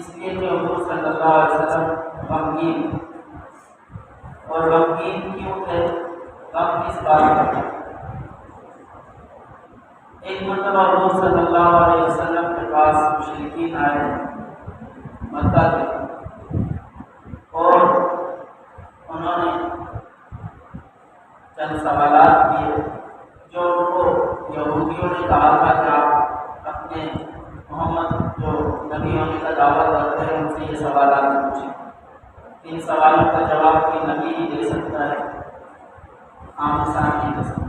اس لیے کہ حضور صلی اللہ علیہ وسلم غمگین، اور غمگین کیوں تھے؟ غم کس بات کا تھا؟ ایک مرتبہ حضور صلی اللہ علیہ وسلم کے پاس مشرکین آئے مکہ کے، اور انہوں نے چند سوالات کیے جو ان کو یہودیوں نے کہا تھا کہ آپ اپنے محمد جو نبی ہونے کا دعویٰ کرتے ہیں ان سے یہ سوالات پوچھیں۔ ان سوالوں کا جواب کوئی نبی ہی دے سکتا ہے، عام انسان نہیں دے سکتا۔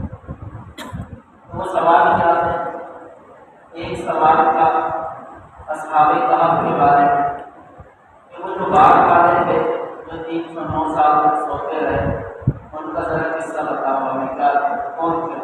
وہ سوال کیا تھے؟ ایک سوال تھا اصحاب کہف کے بارے میں، کہ وہ جو باغ والے تھے جو 309 سال تک سوتے رہے، ان کا ذرا قصہ بتاؤ ہمیں، کیا تھے، کون تھے؟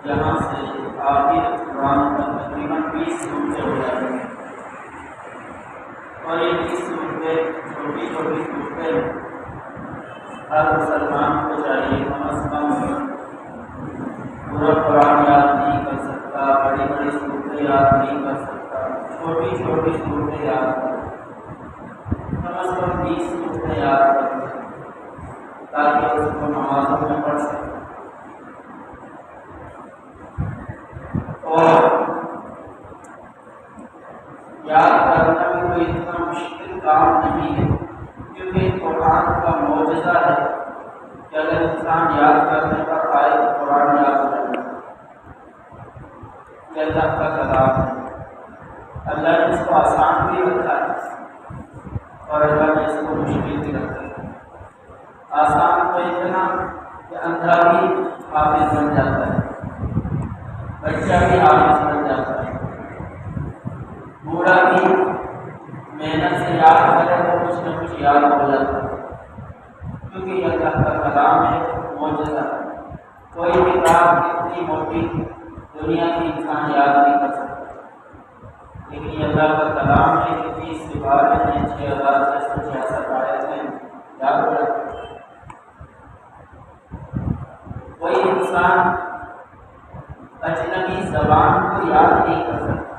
جہاں سے آخر قرآن کا تقریباً 20 سورتیں ہو جاتی ہیں، اور یہ 20 سورتیں چھوٹی چھوٹی سورتیں ہر مسلمان کو چاہیے کم از کم پورا قرآن یاد نہیں کر سکتا، بڑی بڑی سورتیں یاد نہیں کر سکتا، چھوٹی چھوٹی سورتیں یاد کر، کم از کم 20 سورتیں یاد کر، تاکہ اس کو نمازوں میں پڑھ سکے۔ اور یاد کرنا بھی کوئی اتنا مشکل کام نہیں ہے، کیونکہ قرآن کا معجزہ ہے کہ اگر انسان یاد کرنے پر آئے تو قرآن یاد کر لے۔ یہ اللہ کا کلام ہے، اللہ نے اس کو آسان بھی رکھا ہے اور اللہ نے اس کو مشکل بھی رکھا ہے۔ آسان تو اتنا کہ اندھا بھی حافظ بن جاتا ہے، بچہ بھی حافظ بن جاتا ہے، بوڑھا بھی محنت سے یاد کرے تو کچھ نہ کچھ یاد ہو جاتا ہے، کیونکہ یہ اللہ کا کلام ہے، معجزہ ہے۔ کوئی کتاب اتنی موٹی دنیا کی انسان یاد نہیں کر سکتا، لیکن یہ اللہ کا کلام ہے کہ 30 سپارے ہیں، 6666 آیتیں یاد ہو جاتی ہیں۔ کوئی انسان اجنبی زبان کو یاد نہیں کر سکتا،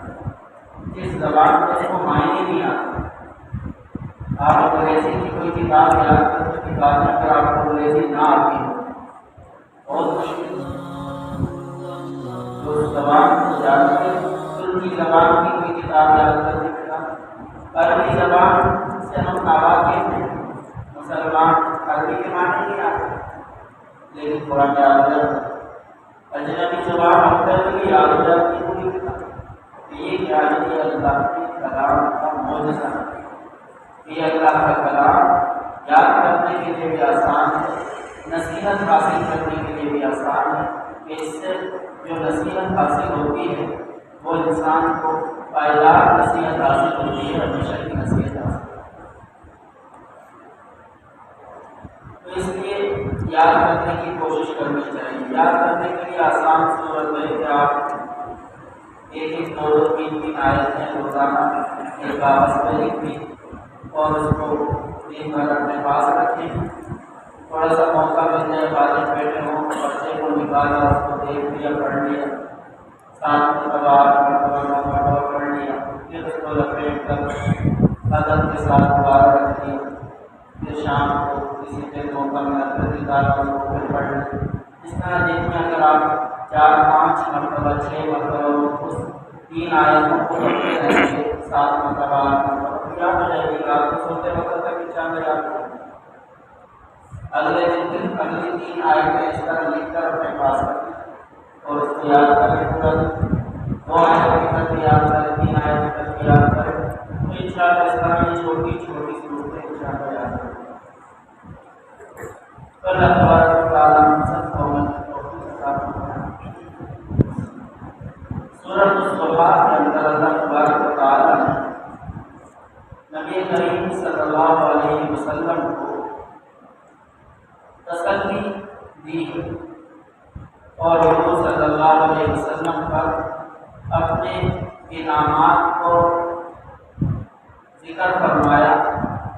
جس زبان کو اس کو معنی نہیں آتا۔ آپ انگریزی کی کوئی کتاب یاد کرتے کتاب میں اگر آپ کو انگریزی نہ آتی ہو، بہت مشکل ہے۔ تو اس زبان کو جانتے ان کی زبان کی کوئی کتاب یاد کرنے کا، عربی زبان سے ہم ناواقف ہیں، مسلمان عربی کے معنی نہیں آتے، لیکن قرآن یاد ہو جاتا ہے۔ اجنبی زبان ہوتا ہے تو یاد ہو جاتی ہے پوری کتاب۔ یہ کیا ہے؟ یہ اللہ کے کلام کا معجزہ ہے۔ یہ اللہ کا کلام یاد کرنے کے لیے بھی آسان ہے، نصیحت حاصل کرنے کے لیے بھی آسان ہے، کہ اس سے جو نصیحت حاصل ہوتی ہے وہ انسان کو پائیدار نصیحت حاصل ہوتی ہے، ہمیشہ کی نصیحت حاصل ہوتی ہے۔ تو اس لیے یاد کرنے کی کوشش کرنی چاہیے. یاد کرنے کے لیے آسان صورت ہے کہ آپ ایک دو تین آیتیں روزانہ ایک کاغذ پہ لکھ دیں اور اس کو دن بھر اپنے پاس رکھیں. تھوڑا سا موقع مل جائے والد بیٹھے ہوں بچے کو نکالا اس کو دیکھ لیا پڑھ لیا 7 مرتبہ 8 مرتبہ پڑھ لیا پھر اس کو لپیٹ کر ادب کے ساتھ دوبارہ رکھ دیا. پھر شام کو کسی پہ موقع ملا پھر نکالا اس کو پھر پڑھ لیا. اس طرح دن میں اگر آپ 4 5 مرتبہ 6 مرتبہ اس 3 آیتوں کو پڑھتے رہیں گے 7 مرتبہ 8 مرتبہ کیا ہو جائے گی آپ کو سوتے وقت تک انشاءاللہ یاد رکھیں. اگلے دن اگلی 3 آیتیں اس طرح لکھ کر اپنے پاس رکھیں اور اس کو یاد کریں. پورا 2 آیتیں تک یاد کریں 3 آیتیں تک یاد کریں تو انشاءاللہ اس طرح یہ چھوٹی چھوٹی صورتیں انشاءاللہ یاد کریں. اللہ تبارک و تعالیٰ ہم سب کو سورۃ الصبح کے اندر اللہ تبارک و تعالیٰ نے نبی کریم صلی اللہ علیہ وسلم کو تسلی دی اور حضور صلی اللہ علیہ وسلم پر اپنے انعامات کو ذکر فرمایا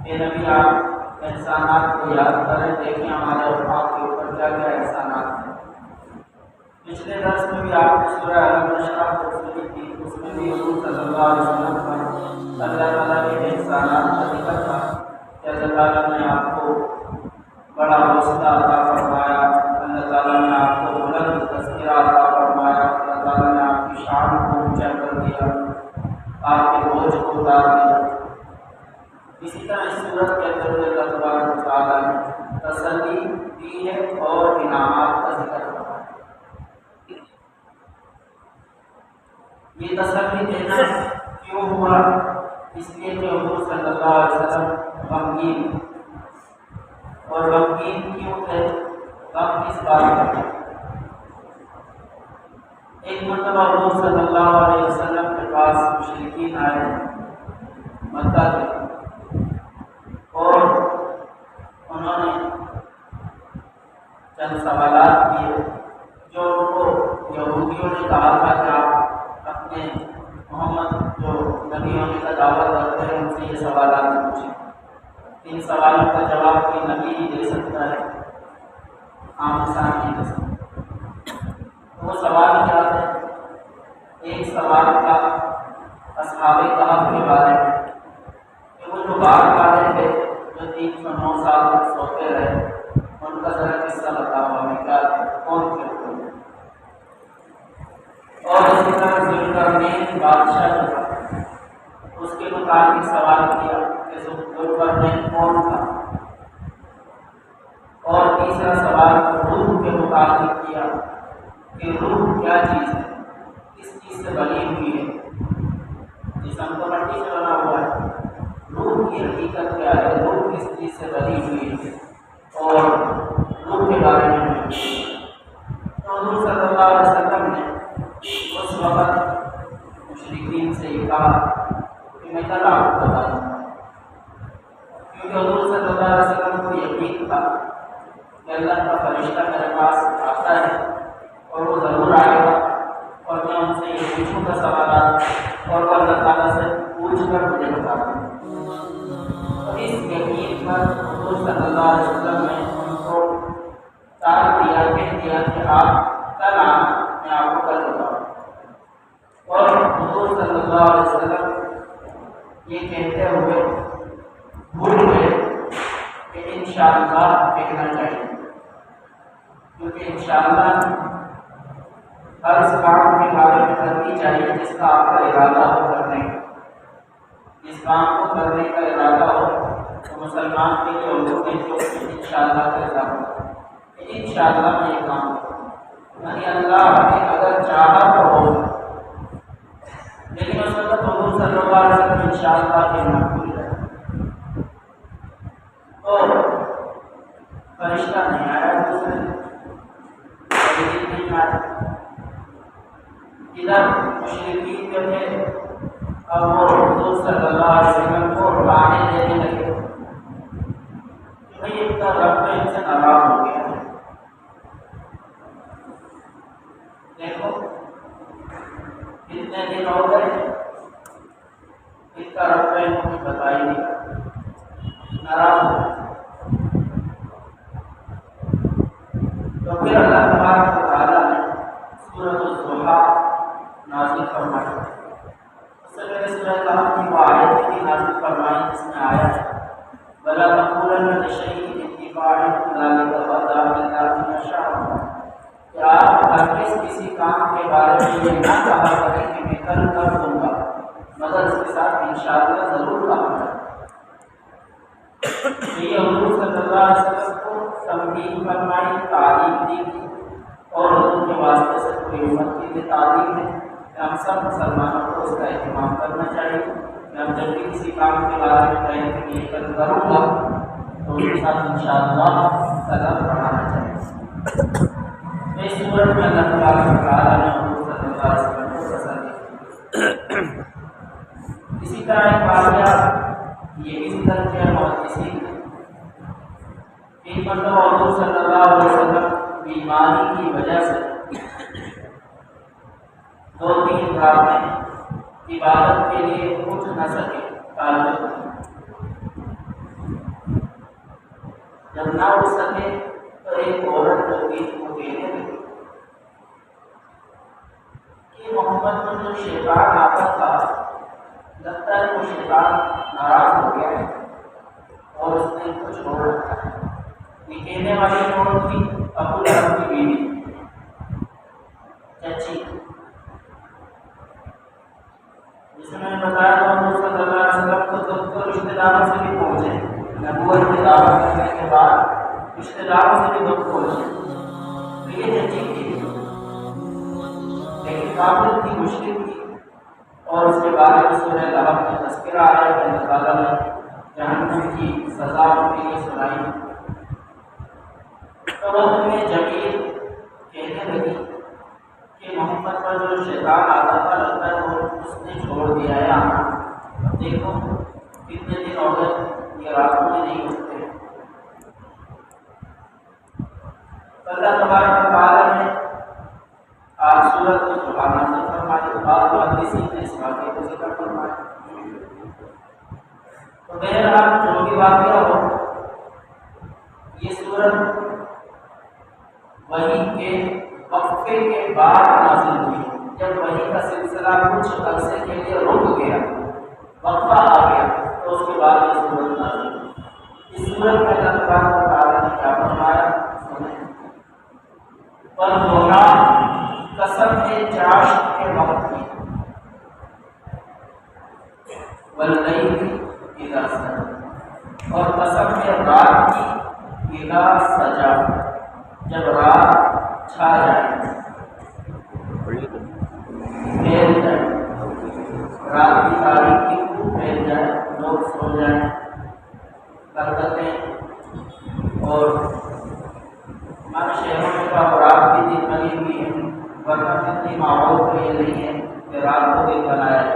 کہ نبی آپ احسانات کو یاد کریں. دیکھیں ہمارے اوقات کے اوپر کیا کیا احسانات ہیں. پچھلے درس میں بھی آپ نے سورہ علم نشرح کو سنی تھی. اس میں بھی حضور صلی اللہ علیہ وسلم پر اللہ تعالیٰ کے احسانات کا ذکر تھا کہ اللہ تعالیٰ نے آپ کو بڑا حوصلہ عطا فرمایا. اللہ تعالیٰ نے آپ کو بلند تذکرہ عطا فرمایا. اللہ تعالیٰ نے آپ کی شان کو اونچا کر دیا آپ کے بوجھ کو اتار دیا. اسی طرح اس صورت کے اندر اللہ تبارک و تعالیٰ نے تسلی دی ہے اور انعامات کا ذکر کرا. یہ تسلی دینا کیوں ہوا؟ اس لیے کہ حضور صلی اللہ علیہ وسلم غمگین اور غمگین کیوں تھے؟ غم کس بات کا تھا؟ ایک مرتبہ حضور صلی اللہ علیہ وسلم کے پاس مشرکین آئے مکہ کے اور انہوں نے چند سوالات کیے جو ان کو یہودیوں نے کہا تھا کہ آپ اپنے محمد جو نبی ہونے کا دعویٰ کرتے ہیں ان سے یہ سوالات پوچھیں. ان سوالوں کا جواب کوئی نبی ہی دے سکتا ہے، عام انسان نہیں دے سکتا. وہ سوال کیا تھے؟ ایک سوال تھا اصحاب کہف کے بارے میں کہ وہ جو باغ والے تھے جو 309 سال تک سوتے رہے ان کا ذرا قصہ بتاؤ ہمیں کیا تھے، کون تھے. اور اسی طرح ذوالقرنین بادشاہ جو تھا اس کے متعلق سوال کیا کہ ذوالقرنین کون تھا. اور تیسرا سوال روح کے متعلق کیا کہ روح کیا چیز ہے، کس چیز سے بنی ہوئی ہے. جسم تو مٹی سے بنا ہوا ہے، روح کی حقیقت کیا ہے، روح کس چیز سے بنی ہوئی ہے اور روح کے بارے میں. تو حضور صلی اللہ علیہ وسلم نے اس وقت مشرکین سے یہ کہا کہ میں کل آپ کو بتاؤں گا، کیونکہ حضور صلی اللہ علیہ وسلم کو یقین تھا کہ اللہ کا فرشتہ میرے پاس آتا ہے اور وہ ضرور آئے گا اور میں ان سے یہ پوچھوں گا سوالات اور وہ اللہ تعالیٰ سے پوچھ کر مجھے بتاؤں گا. تو اس یقین پر حضور صلی اللہ علیہ وسلم نے ان کو تار دیا کہہ دیا کہ آپ کل آنا، میں آپ کو کل بتاؤں. اور حضور صلی اللہ علیہ وسلم یہ کہتے ہوئے بھول گئے کہ انشاءاللہ کہنا چاہیے، کیونکہ انشاءاللہ ہر اس کام کے بارے میں کرنی چاہیے جس کا آپ کا ارادہ ہو کرنے کا. جس کام کو کرنے کا ارادہ ہو تو مسلمان کے لیے اردو میں جو انشاءاللہ کا ارادہ ہو کہ انشاءاللہ میں یہ کام کروں، یعنی اللہ نے اگر چاہا تو ہوگا. لیکن اس وقت حضور صلی اللہ علیہ وسلم انشاءاللہ کہنا بھول گئے تو فرشتہ نہیں آیا، دوسرے نہیں آیا. ادھر مشرکین جو تھے اب وہ حضور صلی اللہ علیہ وسلم کو لانے دینے لگے کہ بھائی ان کا رب تو ان سے ناراض ہو گیا ہے، ہو گئے اس کا رب نے کچھ بتا ہی نہیں ناراض ہو گئے. تو پھر اللہ تبارک و تعالیٰ نے سورۃ الضحیٰ نازل فرمائی. اس سے پہلے سورۃ کہف کی وہ آیت بھی نازل فرمائی جس میں آیا ہے وَلَا تَقُولَنَّ لِشَيْءٍ إِنِّي فَاعِلٌ ذَلِكَ غَدًا إِلَّا أَن يَشَاءَ اللَّهُ. کہ آپ ہرگز کسی کام کے بارے میں یہ نہ کہا کریں کہ میں کل کر دوں گا مگر اس کے ساتھ انشاءاللہ ضرور کہا کریں. یہ حضور صلی اللہ علیہ وسلم کو تنبیہ فرمائی، تعلیم دی گئی اور ان کے واسطے سے پوری امت کے لیے تعلیم ہے کہ ہم سب مسلمانوں کو اس کا اہتمام کرنا چاہیے کہ ہم جب بھی کسی کام کے بارے میں کہیں کہ یہ کل کروں گا تو اس کے ساتھ انشاءاللہ قدم بڑھانا چاہیے. اس صورت میں اللہ تبارک و تعالیٰ نے حضور صلی اللہ علیہ وسلم کو تسلی دی. اسی طرح ایک واقعہ یہ بھی ذکر کیا محدثین نے. ایک مرتبہ حضور صلی اللہ علیہ وسلم بیماری کی وجہ سے 2-3 راتیں عبادت کے لیے اٹھ نہ سکے. تہجد جب نہ اٹھ سکے تو ایک عورت جو تھی وہ کہنے لگی کہ محمد پر جو شیطان آتا تھا لگتا ہے وہ شیطان ناراض ہو گیا ہے اور اس نے کچھ چھوڑ رکھا ہے. یہ کہنے والی عورت تھی ابو لہب کی بیوی چچی، جس میں نے بتایا تھا حضور صلی اللہ علیہ وسلم کو تو رشتے داروں سے بھی پہنچے. نبوت کی دعوت کرنے کے بعد رشتے داروں سے بھی دکھ پہنچے. تو یہ چچی تھی لیکن کافر تھی، مشکل تھی اور اس کے بارے میں سورہ لہب میں تذکرہ آیا کہ اللہ تعالیٰ نے جہنم کی سزا ان کے لیے سنائی. تو وقت میں جمیل کہنے لگی کہ محمد پر جو شیطان آتا تھا لگتا ہے وہ اس نے چھوڑ دیا ہے آنا. اب دیکھو کتنے دن ہو گئے یہ راتوں میں نہیں اٹھتے. اللہ تبارک و تعالیٰ نے آج سورۃ الضحیٰ نازل فرمائی. بعض محدثین نے اس واقعے کو ذکر فرمایا. تو بہرحال جو بھی واقعہ ہو یہ سورت وحی کے وقفے کے بعد نازل ہوئی. جب وحی کا سلسلہ کچھ عرصے کے لیے رک گیا، وقفہ آ گیا، تو اس کے بعد یہ سورت نازل ہوئی. اس سورت میں اللہ تبارک و تعالیٰ نے کیا فرمایا سنیں. والضحیٰ قسم ہے چاشت کے وقت کی، واللیل اذا سجا، اور قسم ہے رات کی اذا سجا، جب رات چھا جائے پھیل جائے، رات کی تاریکی کو پھیل جائے، لوگ سو جائیں، برکتیں اور ہمارے شہروں میں تو رات کی دن بنی ہوئی ہے، ورنہ اتنی ماحول تو یہ نہیں ہے کہ رات کو دن بنایا ہے.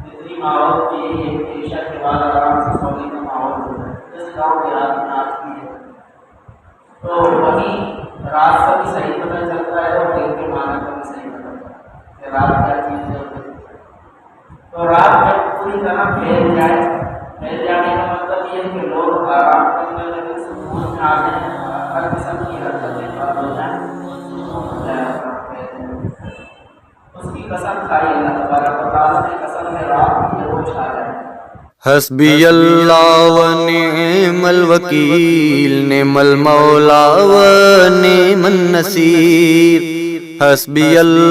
اتنی ماحول تو یہی ہے کہ عشاء کے بعد آرام سے سونے کا ماحول ہوتا ہے جیسے گاؤں دیہات میں آج کی ہے. تو وہیں رات کا بھی صحیح پتہ چلتا ہے اور دن کے معنی کا بھی صحیح پتہ چلتا ہے کہ رات کیا چیز ہے. تو رات جب پوری طرح پھیل جائے، پھیل جانے کا مطلب یہ ہے کہ لوگ آرام کرنے لگے، سکون میں آ جائیں، ہر قسم کی حرکتیں بند ہو جائیں، سکون ہو جائے. اس کی قسم کھائی اللہ تبارک و تعالیٰ نے، قسم ہے رات کی وہ چھا جائے. حسبی اللہ و نعم الوکیل، نعم المولا و نعم النصیر. حسبی اللہ